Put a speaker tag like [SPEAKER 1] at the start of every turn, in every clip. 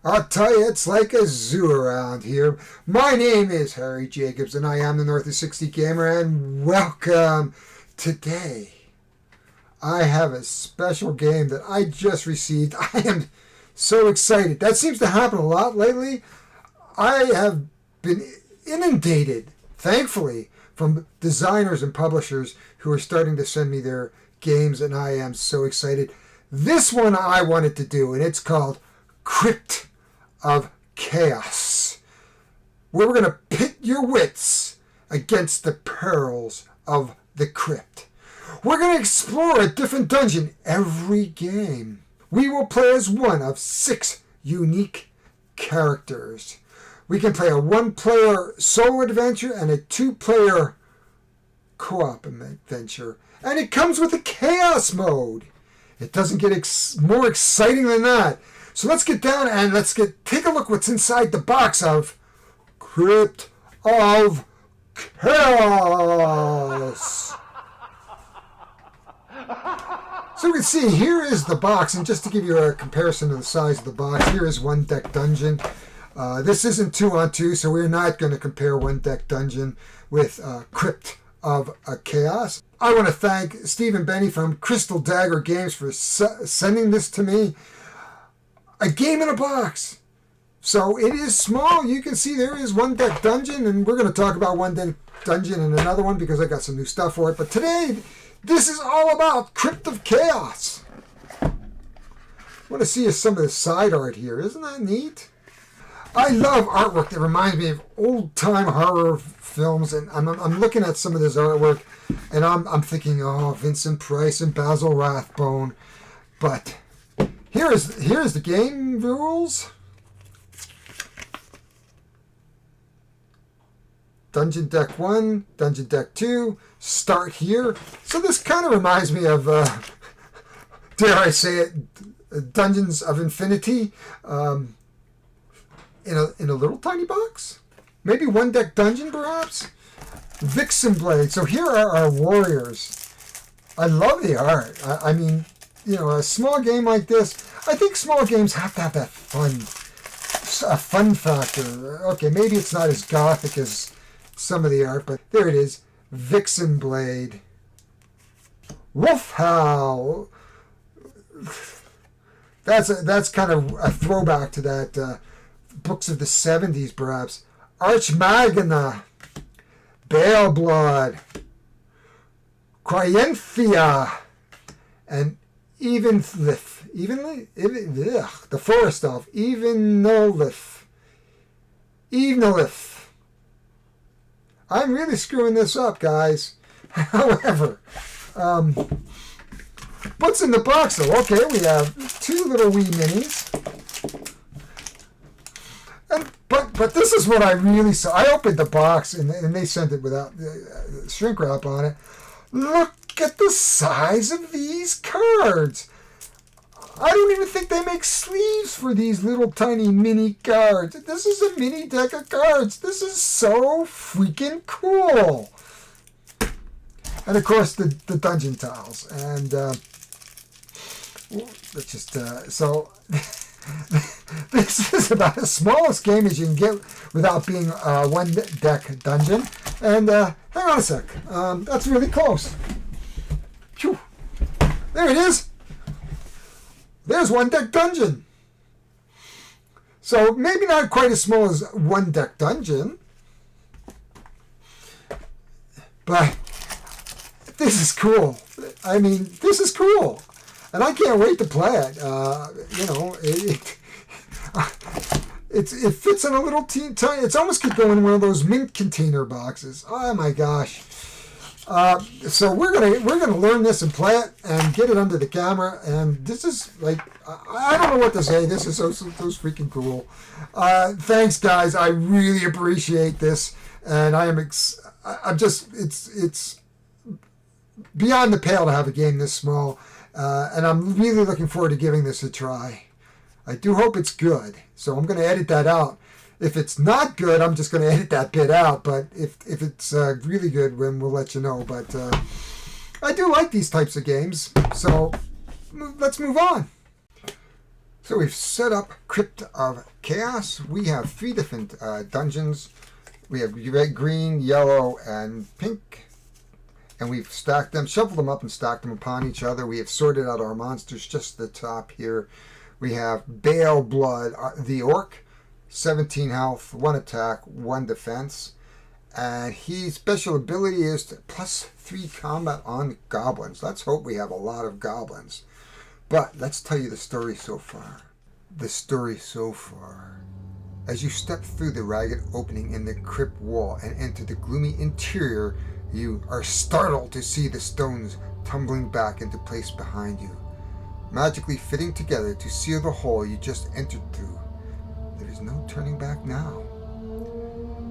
[SPEAKER 1] I'll tell you, it's like a zoo around here. My name is Harry Jacobs, and I am the North of 60 Gamer, and welcome. Today, I have a special game that I just received. I am so excited. That seems to happen a lot lately. I have been inundated, thankfully, from designers and publishers who are starting to send me their games, and I am so excited. This one I wanted to do, and it's called Crypt of Chaos, where we're going to pit your wits against the perils of the crypt. We're going to explore a different dungeon every game. We will play as one of 6 unique characters. We can play a 1-player solo adventure and a 2-player co-op adventure. And it comes with a chaos mode. It doesn't get more exciting than that. So let's get down and take a look what's inside the box of Crypt of Chaos. So we can see here is the box, and just to give you a comparison to the size of the box, here is One Deck Dungeon. This isn't 2-on-2, so we're not going to compare One Deck Dungeon with Crypt of Chaos. I want to thank Steve and Benny from Crystal Dagger Games for sending this to me. A game in a box. So it is small. You can see there is One Deck Dungeon, and we're going to talk about One Deck Dungeon in another one because I got some new stuff for it. But today, this is all about Crypt of Chaos. I want to see some of the side art here. Isn't that neat? I love artwork that reminds me of old-time horror films, and I'm looking at some of this artwork, and I'm thinking, oh, Vincent Price and Basil Rathbone. But here's the game rules. Dungeon Deck 1, Dungeon Deck 2, start here. So this kind of reminds me of, dare I say it, Dungeons of Infinity, in a little tiny box. Maybe One Deck Dungeon, perhaps? Vixen Blade. So here are our warriors. I love the art. I mean, you know, a small game like this, I think small games have to have that a fun factor. Okay, maybe it's not as gothic as some of the art, but there it is. Vixen Blade. Wolf Howl. That's kind of a throwback to that books of the 70s, perhaps. Archmagna. Bale Blood. Cryenthia. And Evenlith. The Forest Elf. Evenolith. I'm really screwing this up, guys. However, what's in the box, though? Okay, we have 2 little wee minis. But this is what I really saw. I opened the box, and they sent it without shrink wrap on it. Look at the size of these cards. I don't even think they make sleeves for these little tiny mini cards. This is a mini deck of cards. This is so freaking cool. And of course the dungeon tiles. And let's just so this is about the smallest game as you can get without being One Deck Dungeon. And hang on a sec. That's really close. Phew. There it is. There's One Deck Dungeon. So maybe not quite as small as One Deck Dungeon, but this is cool. I mean, this is cool, and I can't wait to play it. You know, it fits in a little tiny. It's almost could go in one of those mint container boxes. Oh my gosh. So we're gonna learn this and play it and get it under the camera, and this is like I don't know what to say. This is so freaking cool. Thanks, guys. I really appreciate this, and I'm just it's beyond the pale to have a game this small, and I'm really looking forward to giving this a try. I do hope it's good, so I'm going to edit that out. If it's not good, I'm just going to edit that bit out. But if it's really good, then we'll let you know. But I do like these types of games. So let's move on. So we've set up Crypt of Chaos. We have 3 different dungeons. We have red, green, yellow, and pink. And we've stacked them, shuffled them up and stacked them upon each other. We have sorted out our monsters just at the top here. We have Bale Blood, the Orc, 17 health, 1 attack, 1 defense. And his special ability is to +3 combat on goblins. Let's hope we have a lot of goblins. But let's tell you the story so far. The story so far. As you step through the ragged opening in the crypt wall and enter the gloomy interior, you are startled to see the stones tumbling back into place behind you, magically fitting together to seal the hole you just entered through. There is no turning back now.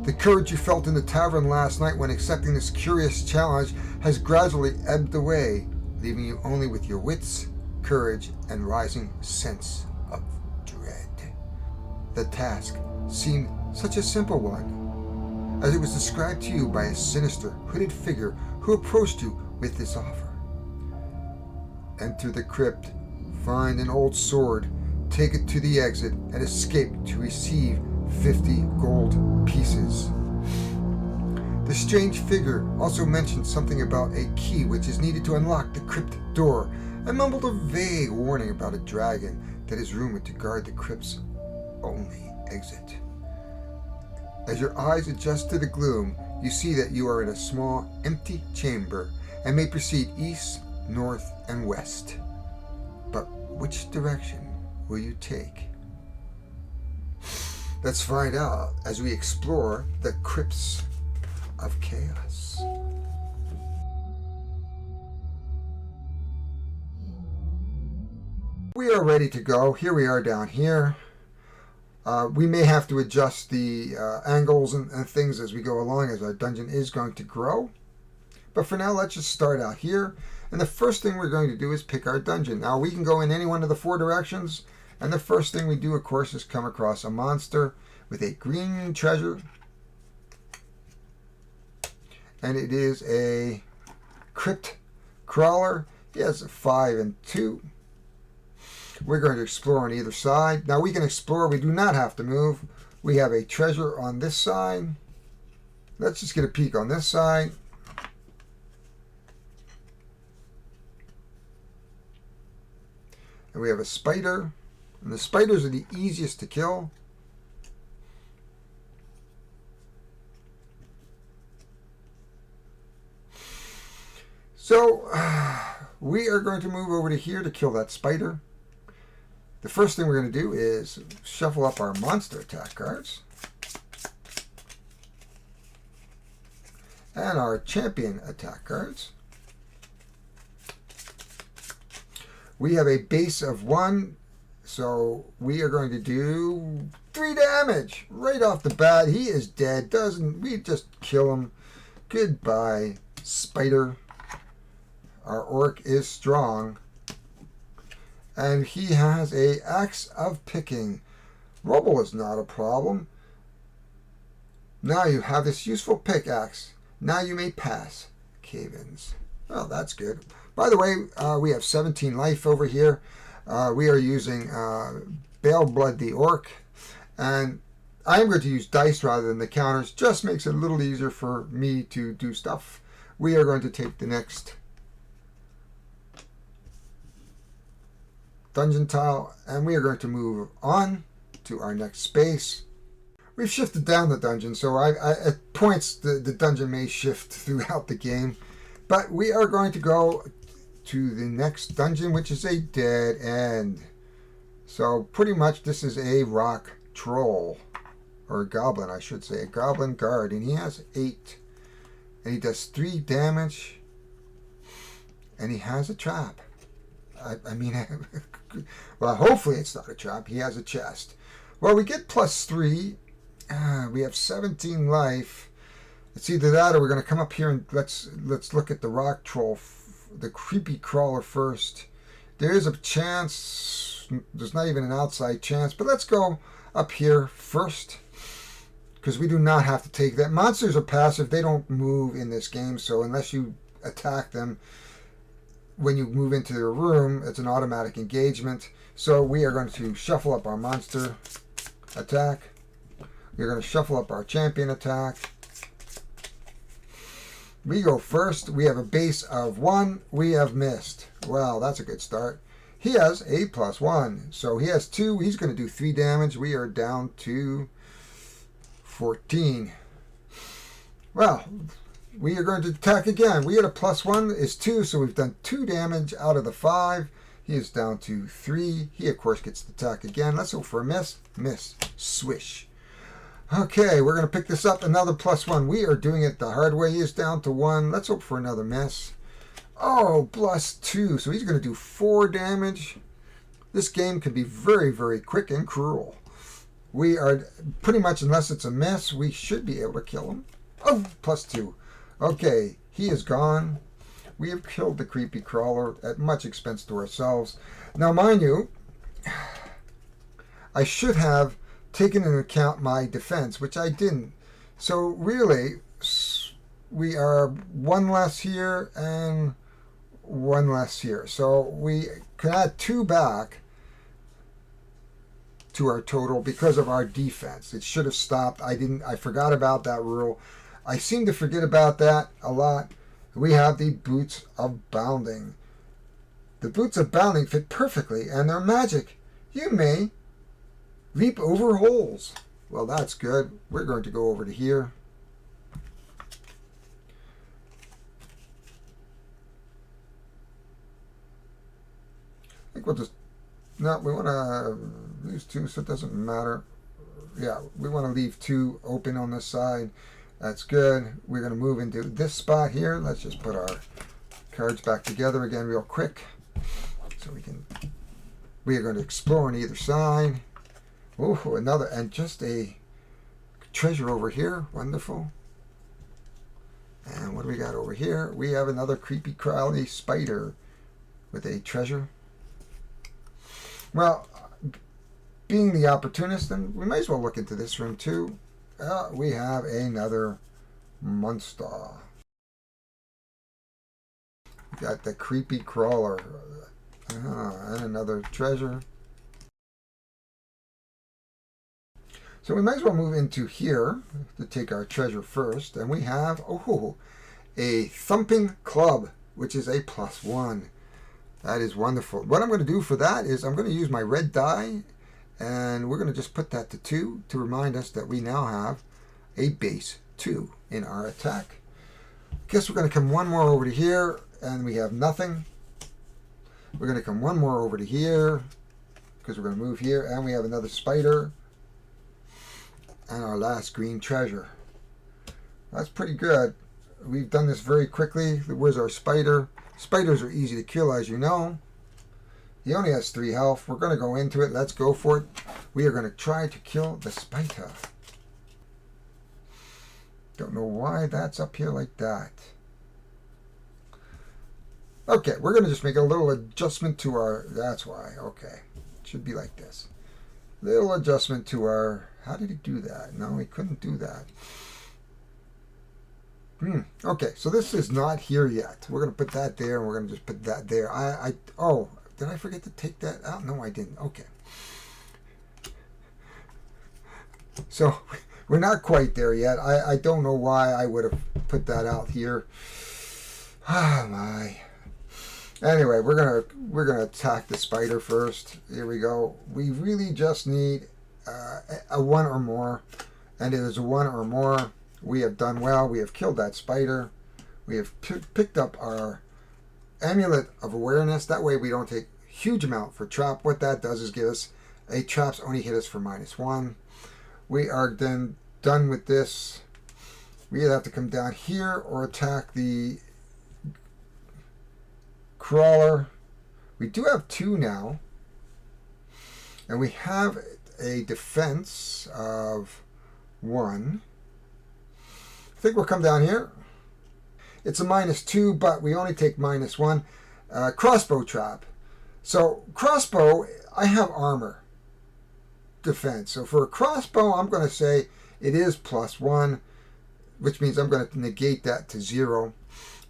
[SPEAKER 1] The courage you felt in the tavern last night when accepting this curious challenge has gradually ebbed away, leaving you only with your wits, courage, and rising sense of dread. The task seemed such a simple one, as it was described to you by a sinister, hooded figure who approached you with this offer. Enter the crypt, find an old sword, take it to the exit, and escape to receive 50 gold pieces. The strange figure also mentioned something about a key which is needed to unlock the crypt door, and mumbled a vague warning about a dragon that is rumored to guard the crypt's only exit. As your eyes adjust to the gloom, you see that you are in a small, empty chamber and may proceed east, north, and west. But which direction will you take? Let's find out as we explore the Crypts of Chaos. We are ready to go. Here we are down here. We may have to adjust the angles and things as we go along, as our dungeon is going to grow. But for now, let's just start out here. And the first thing we're going to do is pick our dungeon. Now, we can go in any one of the 4 directions. And the first thing we do, of course, is come across a monster with a green treasure. And it is a crypt crawler. He has a 5 and 2. We're going to explore on either side. Now we can explore. We do not have to move. We have a treasure on this side. Let's just get a peek on this side. And we have a spider. And the spiders are the easiest to kill. So we are going to move over to here to kill that spider. The first thing we're going to do is shuffle up our monster attack cards. And our champion attack cards. We have a base of 1, so we are going to do 3 damage right off the bat. He is dead. We just kill him. Goodbye, spider. Our orc is strong. And he has a axe of picking. Rubble is not a problem. Now you have this useful pickaxe. Now you may pass cave-ins. Well, that's good. By the way, we have 17 life over here. We are using Bale Blood the Orc. And I'm going to use dice rather than the counters. Just makes it a little easier for me to do stuff. We are going to take the next dungeon tile, and we are going to move on to our next space. We've shifted down the dungeon, so at points the dungeon may shift throughout the game. But we are going to go to the next dungeon, which is a dead end. So pretty much this is a rock troll, or a goblin, I should say, a goblin guard, and he has 8. And he does 3 damage, and he has a trap. I mean, well, hopefully it's not a trap. He has a chest. Well, we get +3. We have 17 life. It's either that or we're going to come up here and let's look at the rock troll, the creepy crawler first. There is a chance. There's not even an outside chance, but let's go up here first, because we do not have to take that. Monsters are passive. They don't move in this game, so unless you attack them, when you move into the room, it's an automatic engagement. So we are going to shuffle up our monster attack. We're going to shuffle up our champion attack. We go first. We have a base of 1. We have missed. Well, that's a good start. He has a +1. So he has 2. He's going to do 3 damage. We are down to 14. Well, we are going to attack again. We had a +1 is 2, so we've done 2 damage out of the 5. He is down to 3. He, of course, gets the attack again. Let's hope for a miss. Miss. Swish. Okay, we're going to pick this up. Another +1. We are doing it the hard way. He is down to 1. Let's hope for another miss. Oh, +2. So he's going to do 4 damage. This game can be very, very quick and cruel. We are pretty much, unless it's a miss, we should be able to kill him. Oh, +2. Okay, he is gone. We have killed the creepy crawler at much expense to ourselves. Now, mind you, I should have taken into account my defense, which I didn't. So really, we are 1 less here and 1 less here. So we can add 2 back to our total because of our defense. It should have stopped. I forgot about that rule. I seem to forget about that a lot. We have the Boots of Bounding. The Boots of Bounding fit perfectly, and they're magic. You may leap over holes. Well, that's good. We're going to go over to here. I think we'll just... No, we want to lose 2, so it doesn't matter. Yeah, we want to leave 2 open on this side. That's good. We're going to move into this spot here. Let's just put our cards back together again real quick. So we are going to explore on either side. Oh, another, and just a treasure over here. Wonderful. And what do we got over here? We have another creepy crawly spider with a treasure. Well, being the opportunist, then we might as well look into this room too. We have another monster. Got the creepy crawler. And another treasure. So we might as well move into here to take our treasure first. And we have, a thumping club, which is a +1. That is wonderful. What I'm going to do for that is I'm going to use my red die, and we're going to just put that to 2 to remind us that we now have a base 2 in our attack. Guess we're going to come 1 more over to here, and we have nothing. We're going to come 1 more over to here, because we're going to move here, and we have another spider, and our last green treasure. That's pretty good. We've done this very quickly. Where's our spider? Spiders are easy to kill, as you know. He only has 3 health. We're going to go into it. Let's go for it. We are going to try to kill the spider. Don't know why that's up here like that. Okay, we're going to just make a little adjustment to our... That's why. Okay. It should be like this. Little adjustment to our... How did he do that? No, he couldn't do that. Okay, so this is not here yet. We're going to put that there, and we're going to just put that there. Oh, did I forget to take that out? No, I didn't. Okay. So, we're not quite there yet. I don't know why I would have put that out here. Ah, my. Anyway, we're gonna attack the spider first. Here we go. We really just need a 1 or more, and it is a 1 or more. We have done well. We have killed that spider. We have picked up our amulet of awareness. That way we don't take a huge amount for trap. What that does is give us a traps only hit us for -1. We are then done with this. We either have to come down here or attack the crawler. We do have 2 now. And we have a defense of 1. I think we'll come down here. It's a -2, but we only take -1. Crossbow trap. So crossbow, I have armor defense. So for a crossbow, I'm going to say it is +1, which means I'm going to negate that to 0.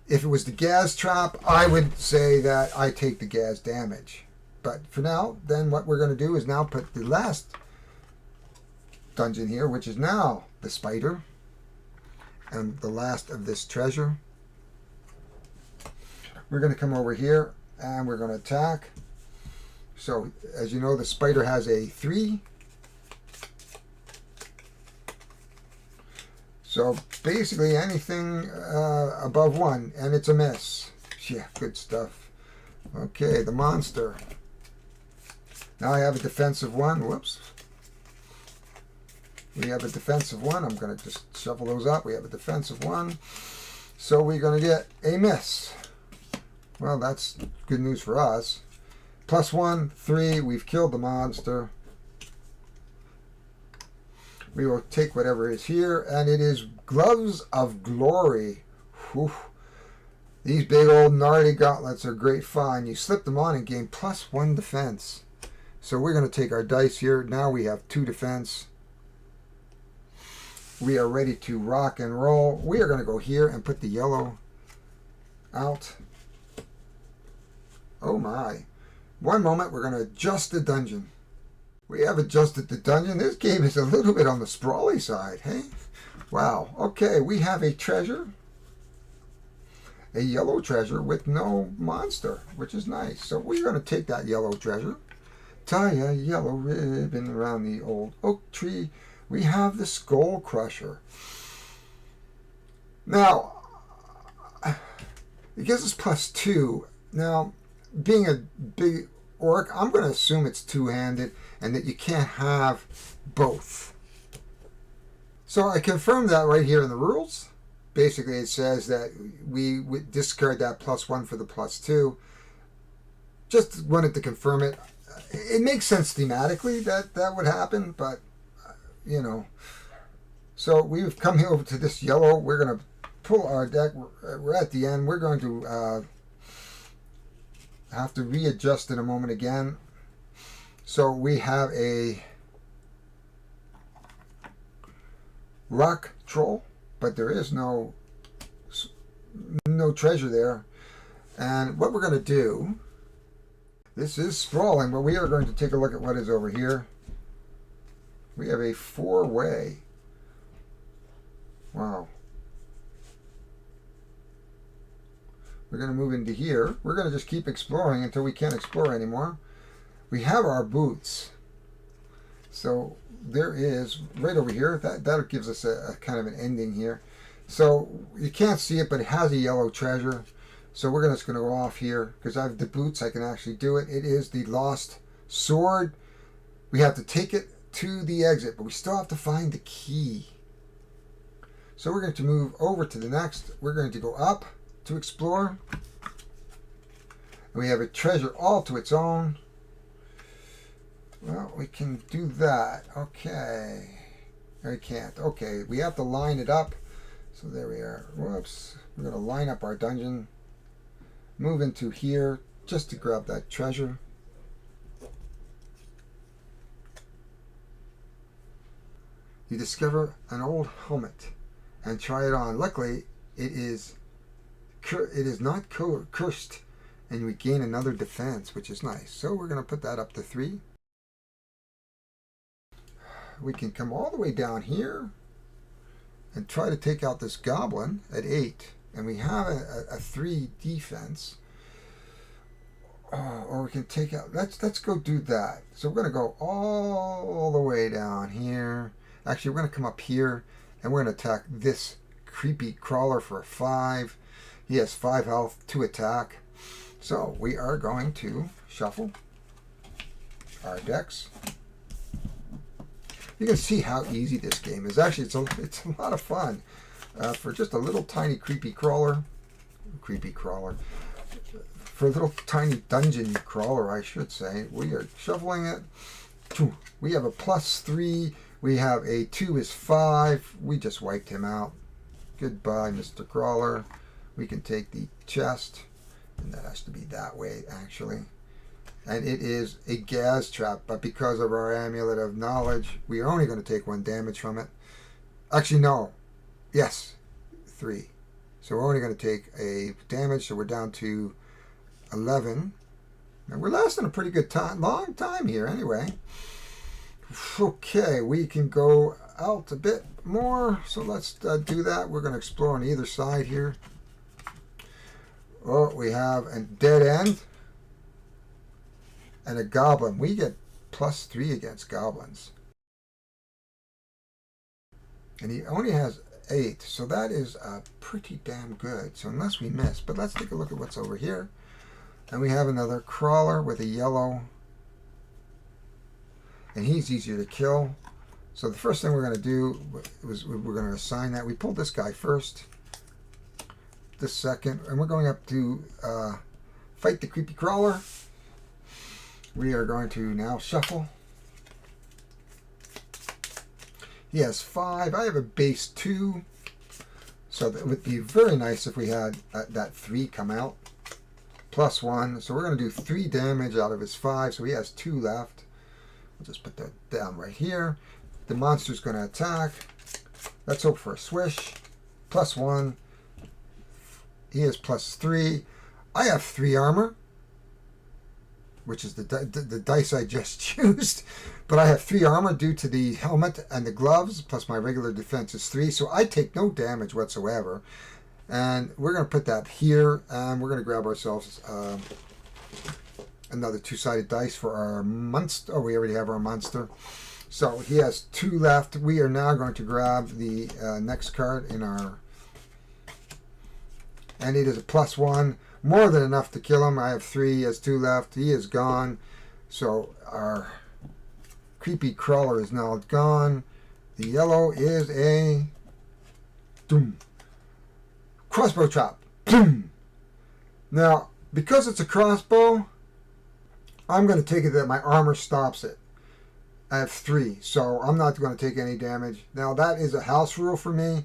[SPEAKER 1] If it was the gas trap, I would say that I take the gas damage. But for now, then what we're going to do is now put the last dungeon here, which is now the spider and the last of this treasure. We're going to come over here and we're going to attack. So as you know, the spider has a 3. So basically anything above 1, and it's a miss. Yeah, good stuff. Okay, the monster. Now I have a defensive 1. Whoops. We have a defensive 1. I'm going to just shuffle those up. We have a defensive 1. So we're going to get a miss. Well, that's good news for us. +1, 3. We've killed the monster. We will take whatever is here, and it is Gloves of Glory. Whew. These big old gnarly gauntlets are great fun. You slip them on and gain +1 defense. So we're going to take our dice here. Now we have 2 defense. We are ready to rock and roll. We are going to go here and put the yellow out. Oh my. One moment, we're going to adjust the dungeon. We have adjusted the dungeon. This game is a little bit on the sprawly side, hey? Wow. Okay, we have a treasure. A yellow treasure with no monster, which is nice. So we're going to take that yellow treasure. Tie a yellow ribbon around the old oak tree. We have the Skull Crusher. Now, it gives us +2. Now, being a big orc, I'm going to assume it's two-handed and that you can't have both. So I confirmed that right here in the rules. Basically, it says that we would discard that +1 for the +2. Just wanted to confirm it. It makes sense thematically that that would happen, but, you know. So we've come here over to this yellow. We're going to pull our deck. We're at the end. We're going to have to readjust in a moment again. So we have a rock troll, but there is no treasure there. And what we're going to do, this is sprawling, but we are going to take a look at what is over here. We have a 4-way. Wow. We're going to move into here. We're going to just keep exploring until we can't explore anymore. We have our boots. So there is, right over here, that gives us a kind of an ending here. So you can't see it, but it has a yellow treasure. So we're just going to go off here because I have the boots. I can actually do it. It is the lost sword. We have to take it to the exit, but we still have to find the key. So we're going to move over to the next. We're going to go up to explore. And we have a treasure all to its own. Well, we can do that. Okay. We can't. Okay, we have to line it up. So there we are. Whoops. We're going to line up our dungeon. Move into here just to grab that treasure. You discover an old helmet and try it on. Luckily, it is not cursed, and we gain another defense, which is nice. So we're going to put that up to 3. We can come all the way down here and try to take out this goblin at 8, and we have a 3 defense. Or we can take out. Let's go do that. So we're going to go all the way down here. Actually, we're going to come up here, and we're going to attack this creepy crawler for a 5. He has 5 health, 2 attack. So we are going to shuffle our decks. You can see how easy this game is. Actually, it's a lot of fun for just a little tiny creepy crawler. For a little tiny dungeon crawler, I should say. We are shuffling it. We have a +3. We have a 2 is 5. We just wiped him out. Goodbye, Mr. Crawler. We can take the chest, and that has to be that way, actually. And it is a gas trap, but because of our amulet of knowledge, we are only going to take 1 damage from it. Actually, no. Yes, 3. So we're only going to take a damage, so we're down to 11. And we're lasting a pretty good time, long time here anyway. Okay, we can go out a bit more, so let's do that. We're going to explore on either side here. Oh, we have a dead end and a goblin. We get +3 against goblins. And he only has 8, so that is pretty damn good. So unless we miss, but let's take a look at what's over here. And we have another crawler with a yellow, and he's easier to kill. So the first thing we're going to do is we're going to assign that. We pulled this guy first, this second, and we're going up to fight the creepy crawler. We are going to now shuffle. He has 5. I have a base 2. So that would be very nice if we had that 3 come out. +1. So we're going to do 3 damage out of his 5. So he has 2 left. We'll just put that down right here. The monster's going to attack. Let's hope for a swish. +1. He has +3. I have 3 armor, which is the dice I just used. But I have 3 armor due to the helmet and the gloves, plus my regular defense is 3. So I take no damage whatsoever. And we're going to put that here, and we're going to grab ourselves another 2-sided dice for our monster. Oh, we already have our monster. So he has 2 left. We are now going to grab the next card in our... And it is a +1. More than enough to kill him. I have 3. He has 2 left. He is gone. So our creepy crawler is now gone. The yellow is a... Doom. Crossbow chop. Boom. Now, because it's a crossbow, I'm going to take it that my armor stops it. I have 3, so I'm not going to take any damage. Now, that is a house rule for me.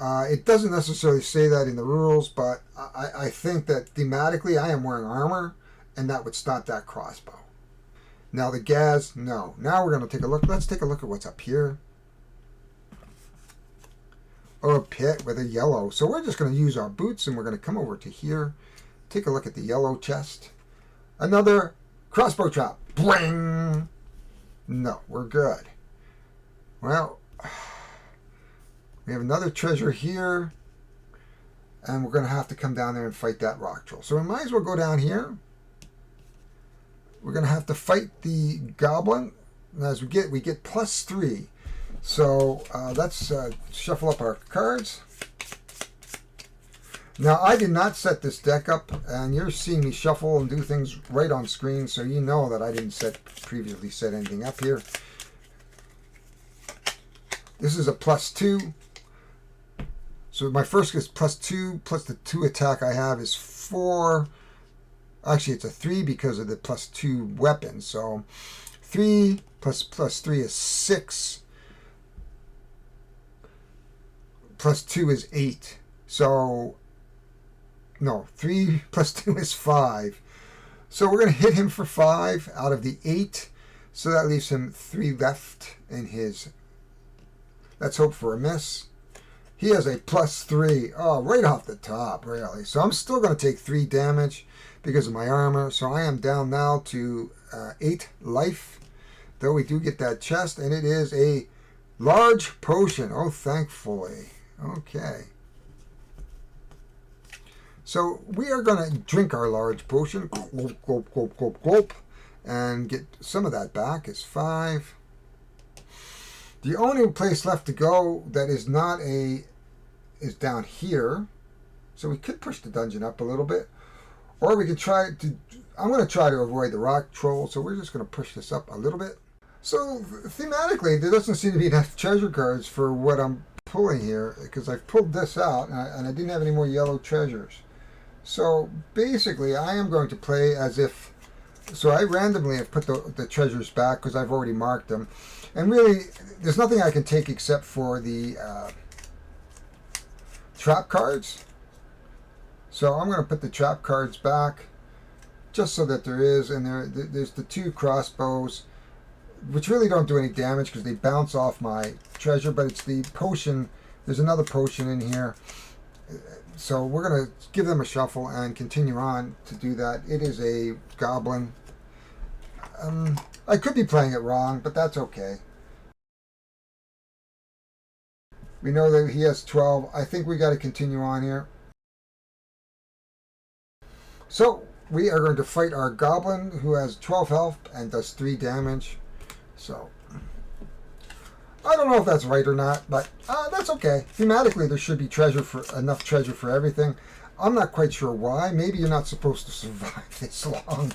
[SPEAKER 1] It doesn't necessarily say that in the rules, but I think that thematically I am wearing armor, and that would stop that crossbow. Now, the Gaz, no. Now we're going to take a look. Let's take a look at what's up here. Oh, a pit with a yellow. So we're just going to use our boots, and we're going to come over to here. Take a look at the yellow chest. Another crossbow chop. Bling! No, we're good. Well, we have another treasure here, and we're going to have to come down there and fight that rock troll. So we might as well go down here. We're going to have to fight the goblin. And as we get +3. So let's shuffle up our cards. Now, I did not set this deck up, and you're seeing me shuffle and do things right on screen, so you know that I didn't previously set anything up here. This is a +2. So my first is +2, plus the 2 attack I have is 4. Actually, it's a 3 because of the +2 weapon. So 3 plus +3 is 6. +2 is 8. So, no, 3 plus 2 is 5. So we're going to hit him for 5 out of the 8. So that leaves him 3 left in his... Let's hope for a miss. He has a +3. Oh, right off the top, really. So I'm still going to take 3 damage because of my armor. So I am down now to 8 life. Though we do get that chest, and it is a large potion. Oh, thankfully. Okay. So we are going to drink our large potion. Gulp, gulp, gulp, gulp, gulp. And get some of that back. It's 5. The only place left to go that is not is down here. So we could push the dungeon up a little bit. Or we could try to... I'm going to try to avoid the rock troll. So we're just going to push this up a little bit. So thematically, there doesn't seem to be enough treasure cards for what I'm pulling here, because I've pulled this out and I didn't have any more yellow treasures. So basically I am going to play as if... So I randomly have put the treasures back because I've already marked them. And really, there's nothing I can take except for the trap cards. So I'm going to put the trap cards back just so that there is, and there's the 2 crossbows, which really don't do any damage because they bounce off my treasure, but it's the potion. There's another potion in here, So we're going to give them a shuffle and continue on to do that. It is a goblin. I could be playing it wrong, but that's okay. We know that he has 12. I think we got to continue on here. So we are going to fight our goblin who has 12 health and does 3 damage. So I don't know if that's right or not, but that's okay. Thematically, there should be enough treasure for everything. I'm not quite sure why. Maybe you're not supposed to survive this long,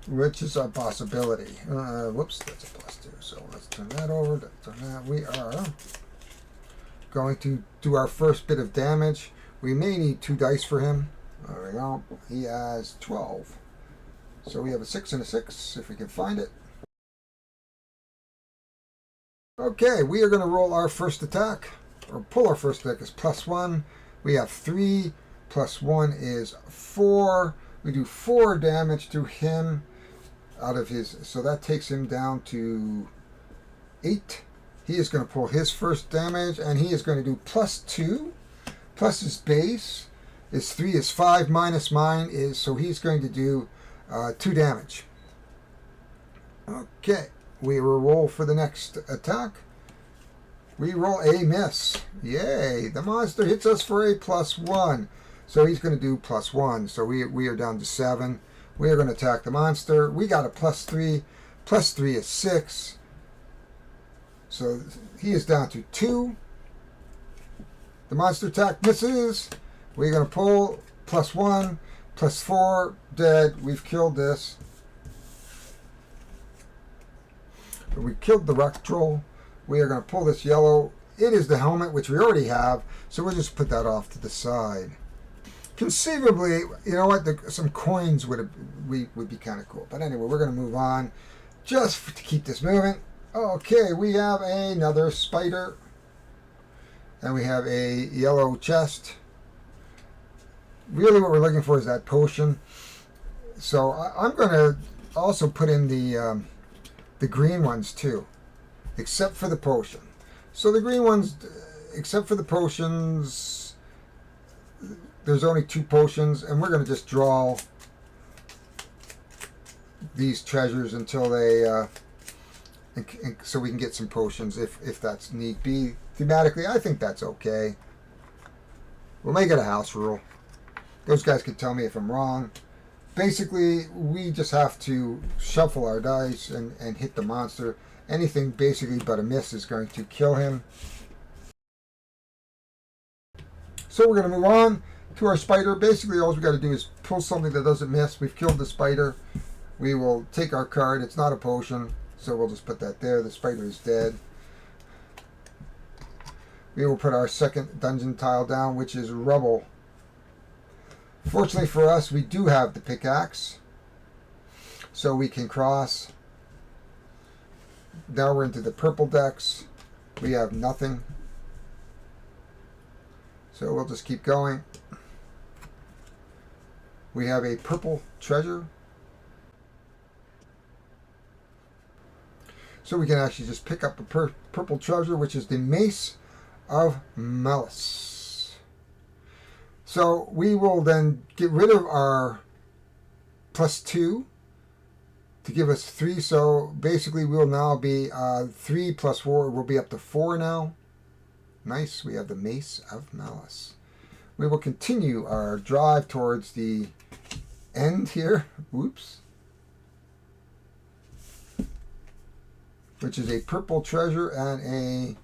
[SPEAKER 1] which is a possibility. Whoops, that's a +2. So let's turn that over. Turn that. We are going to do our first bit of damage. We may need 2 dice for him. There we go. He has 12. So we have a 6 and a 6, if we can find it. Okay, we are going to roll our first attack, or pull our first attack as +1. We have 3, +1 is 4. We do 4 damage to him out of his, so that takes him down to 8. He is going to pull his first damage, and he is going to do +2, plus his base is 3 is 5 minus mine is, so he's going to do 2 damage. Okay, we will roll for the next attack. We roll a miss. Yay, the monster hits us for a +1. So he's going to do +1. So we are down to 7. We are going to attack the monster. We got a +3. +3 is 6. So he is down to 2. The monster attack misses. We're going to pull +1, +4, dead. We've killed this. We killed the rock troll. We are going to pull this yellow. It is the helmet, which we already have, so we'll just put that off to the side. Conceivably, you know what, some coins would be kind of cool. But anyway, we're going to move on just to keep this moving. Okay, we have another spider. And we have a yellow chest. Really what we're looking for is that potion. So I'm going to also put in the green ones too, except for the potion. So the green ones, except for the potions, there's only 2 potions, and we're going to just draw these treasures until they, and so we can get some potions if that's need be. Thematically, I think that's okay. We'll make it a house rule. Those guys can tell me if I'm wrong. Basically, we just have to shuffle our dice and hit the monster. Anything basically but a miss is going to kill him. So we're going to move on to our spider. Basically, all we got to do is pull something that doesn't miss. We've killed the spider. We will take our card. It's not a potion, so we'll just put that there. The spider is dead. We will put our second dungeon tile down, which is rubble. Fortunately for us, we do have the pickaxe, so we can cross. Now we're into the purple decks. We have nothing, so we'll just keep going. We have a purple treasure, so we can actually just pick up a purple treasure, which is the Mace of Malice. So we will then get rid of our +2 to give us 3. So basically we'll now be 3 + 4. We'll be up to 4 now. Nice. We have the Mace of Malice. We will continue our drive towards the end here. Whoops. Which is a purple treasure and a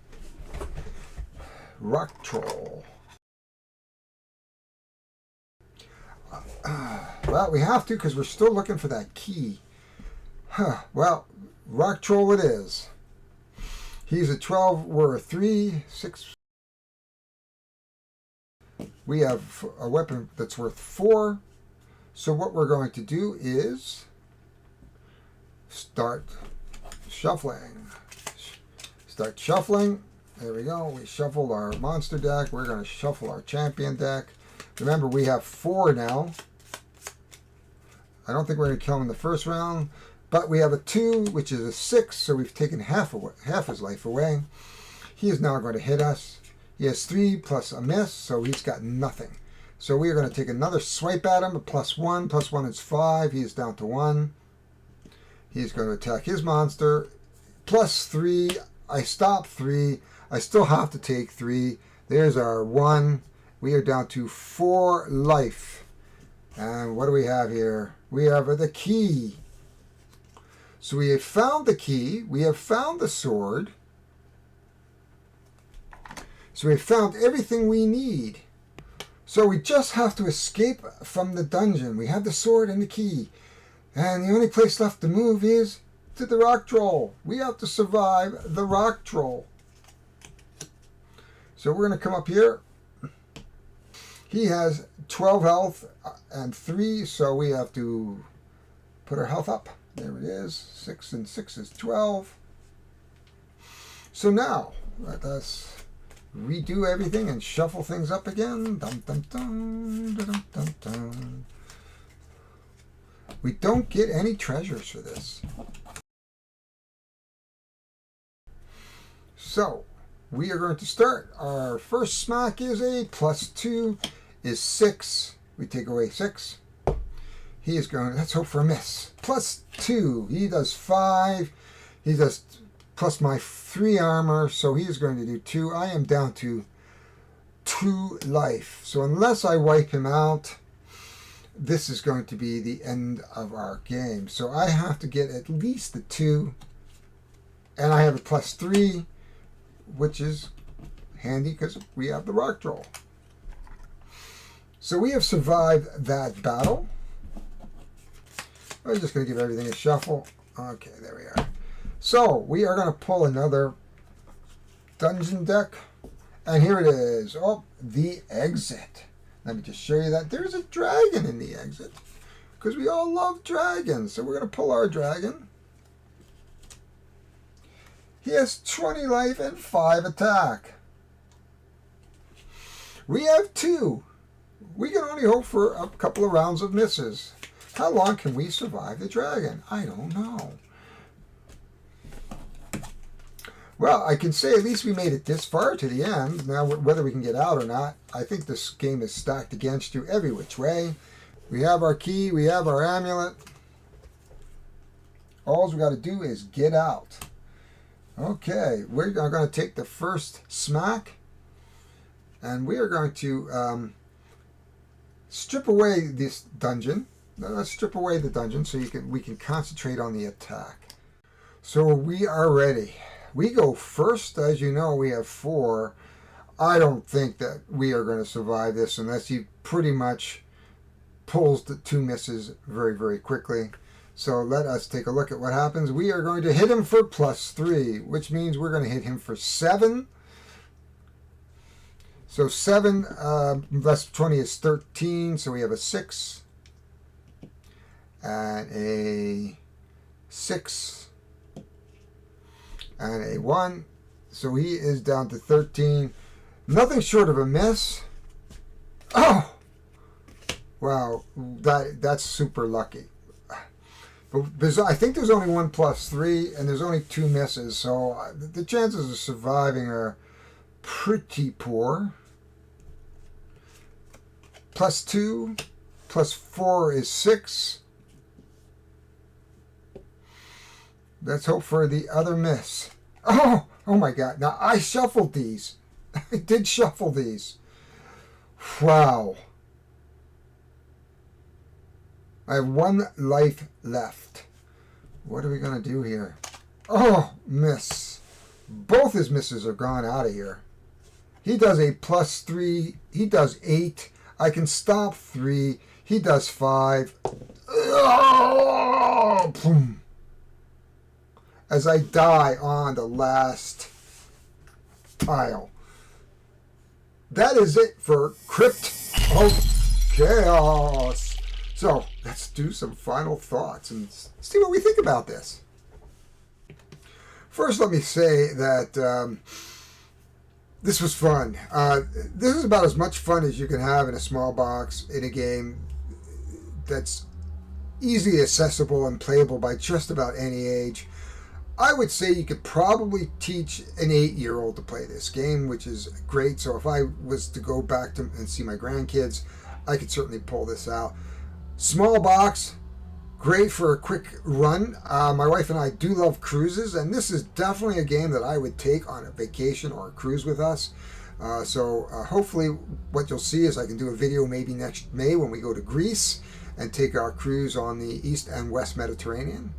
[SPEAKER 1] rock troll. Well, we have to because we're still looking for that key. Well, rock troll it is. He's a 12. We're a 3, 6. We have a weapon that's worth 4. So what we're going to do is start shuffling. Start shuffling. There we go. We shuffled our monster deck. We're going to shuffle our champion deck. Remember, we have 4 now. I don't think we're going to kill him in the first round, but we have a 2, which is a 6, so we've taken half his life away. He is now going to hit us. He has 3 plus a miss, so he's got nothing. So we are going to take another swipe at him. A +1. +1 is 5. He is down to 1. He's going to attack his monster. +3. I stop 3. I still have to take 3. There's our 1. We are down to 4 life. And what do we have here? We have the key. So we have found the key. We have found the sword. So we have found everything we need. So we just have to escape from the dungeon. We have the sword and the key. And the only place left to move is to the rock troll. We have to survive the rock troll. So we're going to come up here. He has 12 health and 3, so we have to put our health up. There it is. 6 and 6 is 12. So now, let us redo everything and shuffle things up again. Dum, dum, dum, dum, dum, dum. We don't get any treasures for this. So, we are going to start. Our first smack is a +2 is 6. We take away 6. He is going, let's hope for a miss. +2, he does 5. He does plus my 3 armor, so he is going to do 2. I am down to 2 life. So unless I wipe him out, this is going to be the end of our game. So I have to get at least a 2. And I have a +3, which is handy because we have the rock troll. So we have survived that battle. I'm just going to give everything a shuffle. Okay, there we are. So we are going to pull another dungeon deck. And here it is. Oh, the exit. Let me just show you that. There's a dragon in the exit. Because we all love dragons. So we're going to pull our dragon. He has 20 life and 5 attack. We have 2. We can only hope for a couple of rounds of misses. How long can we survive the dragon? I don't know. Well, I can say at least we made it this far to the end. Now, whether we can get out or not, I think this game is stacked against you every which way. We have our key. We have our amulet. All we got to do is get out. Okay, we're going to take the first smack. And we are going to strip away this dungeon. Let's strip away the dungeon so we can concentrate on the attack. So we are ready. We go first. As you know, we have 4. I don't think that we are going to survive this unless he pretty much pulls the 2 misses very, very quickly. So let us take a look at what happens. We are going to hit him for +3, which means we're going to hit him for 7. So 7 less 20 is 13, so we have a 6 and a 6 and a 1. So he is down to 13. Nothing short of a miss. Oh! Wow, that's super lucky. But I think there's only 1 +3, and there's only 2 misses, so the chances of surviving are pretty poor. +2, +4 is 6. Let's hope for the other miss. Oh my God. Now, I shuffled these. I did shuffle these. Wow. I have 1 life left. What are we going to do here? Oh, miss. Both his misses are gone out of here. He does a +3. He does 8. I can stop 3. He does 5. Oh, boom. As I die on the last tile. That is it for Crypt of Chaos. So let's do some final thoughts and see what we think about this. First, let me say that this was fun. This is about as much fun as you can have in a small box in a game that's easily accessible and playable by just about any age. I would say you could probably teach an 8-year-old to play this game, which is great. So if I was to go back to and see my grandkids, I could certainly pull this out. Small box, great for a quick run. My wife and I do love cruises, and this is definitely a game that I would take on a vacation or a cruise with us. So hopefully what you'll see is I can do a video maybe next May when we go to Greece and take our cruise on the East and West Mediterranean.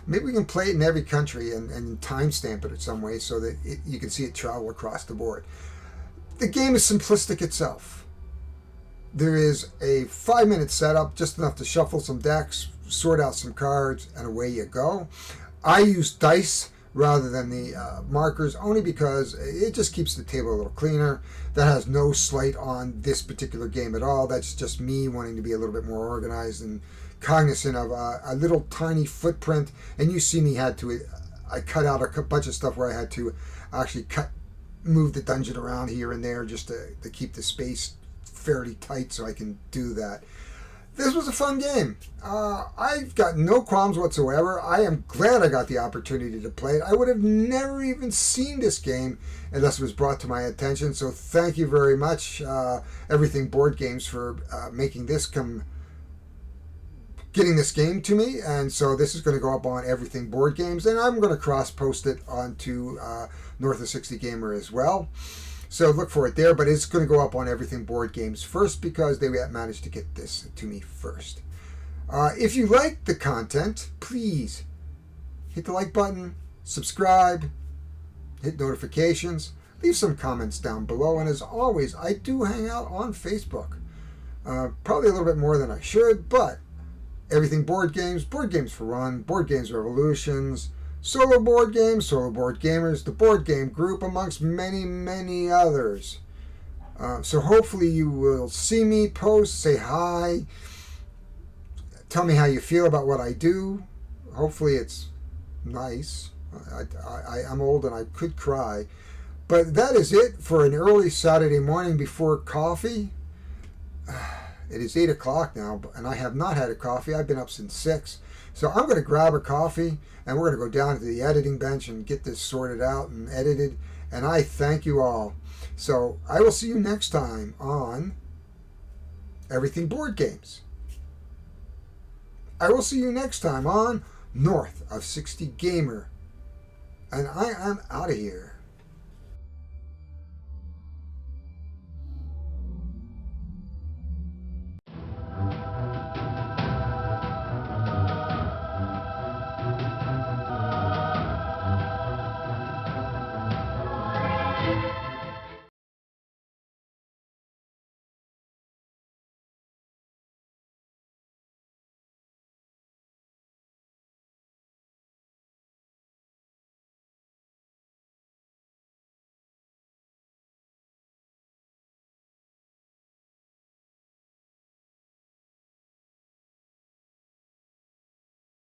[SPEAKER 1] Maybe we can play it in every country and timestamp it in some way so that you can see it travel across the board. The game is simplistic itself. There is a 5-minute setup, just enough to shuffle some decks, sort out some cards, and away you go. I use dice rather than the markers, only because it just keeps the table a little cleaner. That has no slight on this particular game at all. That's just me wanting to be a little bit more organized and cognizant of a little tiny footprint. And you see me I cut out a bunch of stuff where I had to actually move the dungeon around here and there just to keep the space fairly tight so I can do that. This was a fun game. I've got no qualms whatsoever. I am glad I got the opportunity to play it. I would have never even seen this game unless it was brought to my attention. So thank you very much, Everything Board Games, for getting this game to me. And so this is going to go up on Everything Board Games, and I'm going to cross-post it onto North of 60 Gamer as well. So look for it there, but it's going to go up on Everything Board Games first because they managed to get this to me first. If you like the content, please hit the like button, subscribe, hit notifications, leave some comments down below, and as always, I do hang out on Facebook. Probably a little bit more than I should, but Everything Board Games for Run, Board Games Revolutions, Solo Board Games, Solo Board Gamers, the Board Game Group, amongst many, many others. So hopefully you will see me post, say hi, tell me how you feel about what I do. Hopefully it's nice. I'm old and I could cry. But that is it for an early Saturday morning before coffee. It is 8 o'clock now, and I have not had a coffee. I've been up since 6. So I'm going to grab a coffee, and we're going to go down to the editing bench and get this sorted out and edited. And I thank you all. So I will see you next time on Everything Board Games. I will see you next time on North of 60 Gamer. And I am out of here.